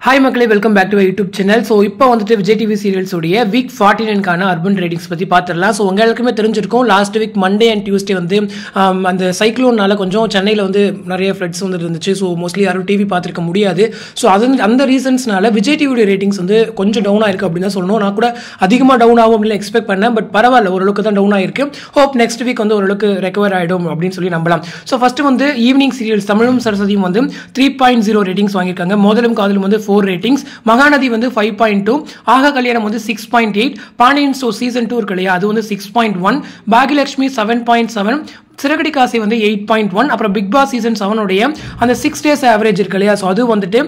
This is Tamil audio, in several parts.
ஹாய் மக்களே, welcome back to YouTube channel. So இப்போ வந்துட்டு விஜய் டிவி சீரியல்ஸ் உடைய வீக் 49 அர்பன் ரேட்டிங்ஸ் பற்றி பார்த்துடலாம். ஸோ எல்லாருக்குமே தெரிஞ்சிருக்கும், last week Monday and Tuesday வந்து அந்த சைக்ளோனால கொஞ்சம் சென்னையில் வந்து நிறைய ஃப்ளட்ஸ் வந்து இருந்துச்சு. ஸோ மோஸ்ட்லி யாரும் டிவி பார்த்துருக்க முடியாது. ஸோ அந்த ரீசன்ஸ்னால விஜய் டிவியோட ரேட்டிங்ஸ் வந்து கொஞ்சம் டவுன் ஆயிருக்கு அப்படின்னு தான் சொல்லணும். நான் கூட அதிகமாக டவுன் ஆகும் அப்படின்னு எக்ஸ்பெக்ட் பண்ணேன், பட் பரவாயில்ல, ஓரளவுக்கு தான் டவுன் ஆயிருக்கு. ஹோப் நெக்ஸ்ட் வீக் வந்து ஓரளவுக்கு ரெக்கவர் ஆகிடும் அப்படின்னு சொல்லி நம்பலாம். ஸோ ஃபர்ஸ்ட் வந்து ஈவினிங் சீரியல்ஸ் தமிழும் சரஸ்வதியும் வந்து 3.0 ரேட்டிங்ஸ் வாங்கியிருக்காங்க. மோதலும் காதலும் வந்து 4 ரேட்டிங்ஸ், மகாநதி வந்து 5.2, ஆக கல்யாணம் வந்து 6.8, பாண்டியன் ஸ்டோர் சீசன் 2 இருக்கு இல்லையா, அது வந்து 6.1, பாகியலட்சுமி 7.7, சிறகடி காசி வந்து 8.1, அப்புறம் பிக் பாஸ் சீசன் 7 உடைய அந்த 6 days ஆவரேஜ் இருக்கு இல்லையா, ஸோ அது வந்துட்டு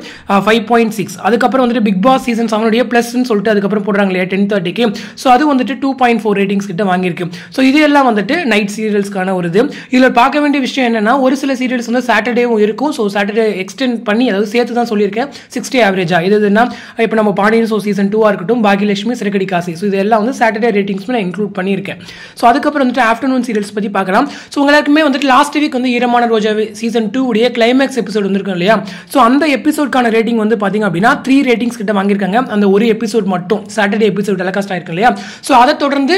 5.6. அதுக்கப்புறம் வந்துட்டு பிக் பாஸ் சீசன் 7 உடைய ப்ளஸ்ன்னு சொல்லிட்டு அதுக்கப்புறம் போடுறாங்க இல்லையா 10:30க்கு, ஸோ அது வந்துட்டு 2.4 ரேட்டிங்ஸ் கிட்ட வாங்கியிருக்கு. ஸோ இது எல்லாம் வந்துட்டு நைட் சீரியல்ஸ்க்கான ஒரு இது. இதில் பார்க்க வேண்டிய விஷயம் என்னன்னா, ஒரு சில சீரியல்ஸ் வந்து சாட்டர்டேவும் இருக்கும். ஸோ சாட்டர்டே எக்ஸ்டெண்ட் பண்ணி, அதாவது சேர்த்து தான் சொல்லியிருக்கேன் 60 ஆவரேஜா. இதுனா இப்போ நம்ம பாண்டியன் ஷோ சீசன் 2 இருக்கட்டும், பாகியலட்சுமி, சிறகடி காசி, ஸோ இதெல்லாம் வந்து சாட்டர்டே ரேட்டிங்ஸ் நான் இன்க்ளூட் பண்ணியிருக்கேன். ஸோ அதுக்கப்புறம் வந்துட்டு ஆஃப்டர்நூன் சீரியல்ஸ் பற்றி பார்க்கலாம். ஸோ உங்களுக்குமே வந்துட்டு லாஸ்ட் வீக் வந்து ஈரமான ரோஜா சீசன் 2 உடைய கிளைமேக்ஸ் எபிசோட் வந்திருக்கும் இல்லையா, ஸோ அந்த எபிசோட்கான ரேட்டிங் வந்து பார்த்தீங்க அப்படின்னா 3 ரேட்டிங்ஸ் கிட்ட வாங்கியிருக்காங்க. அந்த ஒரு எபிசோட் மட்டும் சாட்டர்டே எபிசோட் டெலிகாஸ்ட் ஆயிருக்கு இல்லையா, ஸோ அதை தொடர்ந்து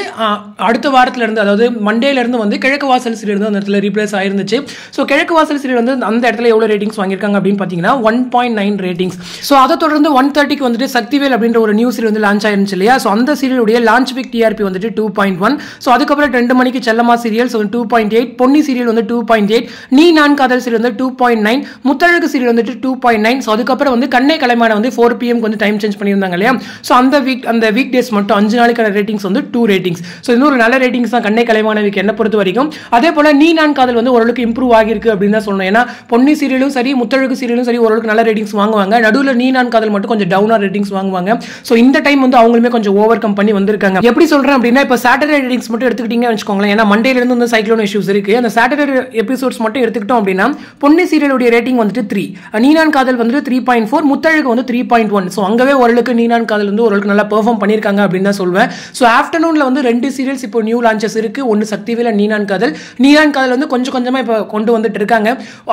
அடுத்த வாரத்துல இருந்து, அதாவது மண்டேல இருந்து வந்து கிழக்கு வாசல் சீரியல் வந்து அந்த இடத்துல ரீப்ளேஸ் ஆயிருந்துச்சு. ஸோ கிழக்கு வாசல் சீரியல் வந்து அந்த இடத்துல எவ்வளோ ரேட்டிங்ஸ் வாங்கியிருக்காங்க அப்படின்னு பார்த்தீங்கன்னா 1.9 ரேட்டிங்ஸ். ஸோ அதை தொடர்ந்து 1:30க்கு வந்துட்டு சக்திவேல் அப்படின்ற ஒரு நியூ சீரியல் வந்து லான்ச் ஆயிருந்துச்சு இல்லையா, ஸோ அந்த சீரியலுடைய லான்ச் வீக் டிஆர்பி வந்துட்டு 2.1. ஸோ அதுக்கப்புறம் 2 மணிக்கு செல்லம்மா சீரியல் 2.8, பொன்னி சீரியல் வந்து 2.8, நீ நான் காதல் சீரியல் வந்து 2.9, முத்தழகு சீரியல் வந்துட்டு 2.9. ஸோ அதுக்கப்புறம் வந்து கண்ணை கலைமான வந்து 4 PM வந்து டைம் சேஞ்ச் பண்ணியிருந்தாங்க இல்லையா, ஸோ அந்த வீக் டேஸ் மட்டும் 5 நாளைக்கான ரேட்டிங்ஸ் வந்து 2 ரேட்டிங்ஸ். ஸோ இன்னொரு நல்ல ரேட்டிங்ஸ் தான் கண்ணை கலைமான வீக் என்ன பொறுத்த வரைக்கும். அதே போல நீ நான் காதல் வந்து ஓரளவுக்கு இம்ப்ரூவ் ஆகிருக்கு அப்படின்னு தான் சொல்லணும். ஏன்னா பொன்னி சீரியலும் சரி, முத்தழகு சீரியலும் சரி ஓரளவுக்கு நல்ல ரேட்டிங்ஸ் வாங்குவாங்க. நடுவில் நீ நான் காதல் மட்டும் கொஞ்சம் டவுனா ரேட்டிங்ஸ் வாங்குவாங்க. ஸோ இந்த டைம் வந்து அவங்களுமே கொஞ்சம் ஓவர் கம் பண்ணி வந்திருக்காங்க. எப்படி சொல்றேன் அப்படின்னா, இப்போ சாட்டர்டே ரேட்டிங்ஸ் மட்டும் எடுத்துக்கிட்டீங்கன்னு வச்சுக்கோங்களேன். ஏன்னா மண்டேல இருந்து வந்து சைக்ளோன் இஷ்யூஸ் இருக்கு. அந்த சாட்டர்டே எபிசோட்ஸ் மட்டும் எடுத்துக்கிட்டோம் அப்படின்னா பொன்னி சீரியலுடைய ரேட்டிங் வந்துட்டு 3, நீனான் காதல் வந்துட்டு 3.4, முத்தழகு வந்து 3.1. ஸோ அங்கவே ஓரளவுக்கு நீனான் காதல் வந்து ஓரளவுக்கு நல்லா பெர்ஃபார்ம் பண்ணியிருக்காங்க அப்படின்னு தான் சொல்வேன். ஸோ ஆஃப்டர்நூன்ல வந்து 2 சீரியல்ஸ் இப்போ நியூ லான்ச்சஸ் இருக்கு. ஒன்று சக்திவேல், நீனான் காதல். நீனான் காதல் வந்து கொஞ்சம் கொஞ்சமா இப்போ கொண்டு வந்துட்டு இருக்காங்க.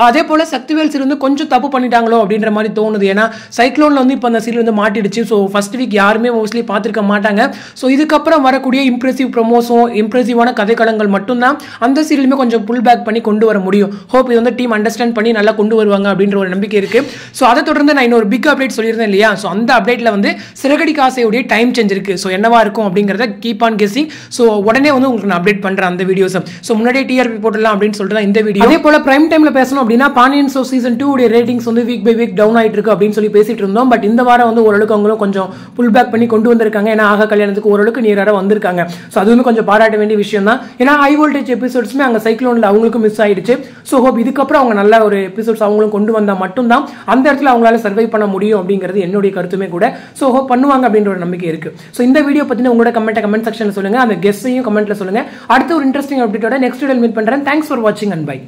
அதே போல சக்திவேல் சீரியல் வந்து கொஞ்சம் தப்பு பண்ணிட்டாங்களோ அப்படின்ற மாதிரி தோணுது. ஏன்னா சைக்ளோன்ல வந்து இப்போ அந்த சீரியல் வந்து மாட்டிடுச்சு. ஸோ ஃபர்ஸ்ட் வீக் யாருமே மோஸ்ட்லி பார்த்துருக்க மாட்டாங்க. ஸோ இதுக்கப்புறம் வரக்கூடிய இம்ப்ரெசிவ் ப்ரொமோஸும் இம்ப்ரெசிவான கதைக்களங்கள் மட்டும்தான் அந்த சீரியலுமே கொஞ்சம் புல் பேக் பண்ணி கொண்டு வர முடியும். ஹோப் இது வந்து டீம் அண்டர்ஸ்டாண்ட் பண்ணி நல்லா கொண்டு வருவாங்க அப்படின்ற ஒரு நம்பிக்கை இருக்கு. ஸோ அதை தொடர்ந்து நான் இன்னொரு பிக் அப்டேட் சொல்லியிருந்தேன் இல்லையா, ஸோ அந்த அப்டேட்ல வந்து சிறகடி காசையுடைய டைம் சேஞ்ச் இருக்கு. ஸோ என்னவா இருக்கும் அப்படிங்கிறத கீப் ஆன் கெஸிங். ஸோ உடனே வந்து உங்களுக்கு நான் அப்டேட் பண்றேன் அந்த வீடியோஸ். ஸோ முன்னாடியே டிஆர்பி போட்டுடலாம் அப்படின்னு சொல்லிட்டு தான் இந்த வீடியோ. அதே போல பிரைம் டைம்ல பேசணும் அப்படின்னா பாண்டியன் ஷோ சீசன் 2 உடைய ரேட்டிங்ஸ் வந்து வீக் பை வீக் டவுன் ஆயிட்டு இருக்கு அப்படின்னு சொல்லி பேசிட்டு இருந்தோம். பட் இந்த வாரம் வந்து ஓரளவுக்கு அவங்களும் கொஞ்சம் புல் பேக் பண்ணி கொண்டு வந்திருக்காங்க. ஏன்னா ஆக கல்யாணத்துக்கு ஓரளவுக்கு நியராக வந்திருக்காங்க. ஸோ அதுவுமே கொஞ்சம் பாராட்ட வேண்டிய விஷயம் தான். ஏன்னா ஹை வோல்டேஜ் எபிசோட்ஸ்மே அங்கே சைக்ளோன்ல அவங்களுக்கும் மிஸ் ஆயிடுச்சு. ஸோ ஹோப் இதுக்கப்புறம் அவங்க நல்ல ஒரு எபிசோட்ஸ் அவங்களும் கொண்டு வந்தால் மட்டும்தான் அந்த இடத்துல அவங்களால சர்வை பண்ண முடியும் அப்படிங்கிறது என்னுடைய கருத்துமே கூட. ஸோ ஹோப் பண்ணுவாங்க அப்படின்ற ஒரு நம்பிக்கை இருக்கு. ஸோ இந்த வீடியோ பத்தின உங்களோட கமெண்ட் செக்ஷன்ல சொல்லுங்க. அந்த கெஸ்ஸையும் கமெண்ட்ல சொல்லுங்க. அடுத்த ஒரு இன்ட்ரெஸ்டிங் அப்டேட்டோட நெக்ஸ்ட் வீடியோல மீட் பண்றேன். தேங்க்ஸ் ஃபார் வாட்சிங் அண்ட் பை.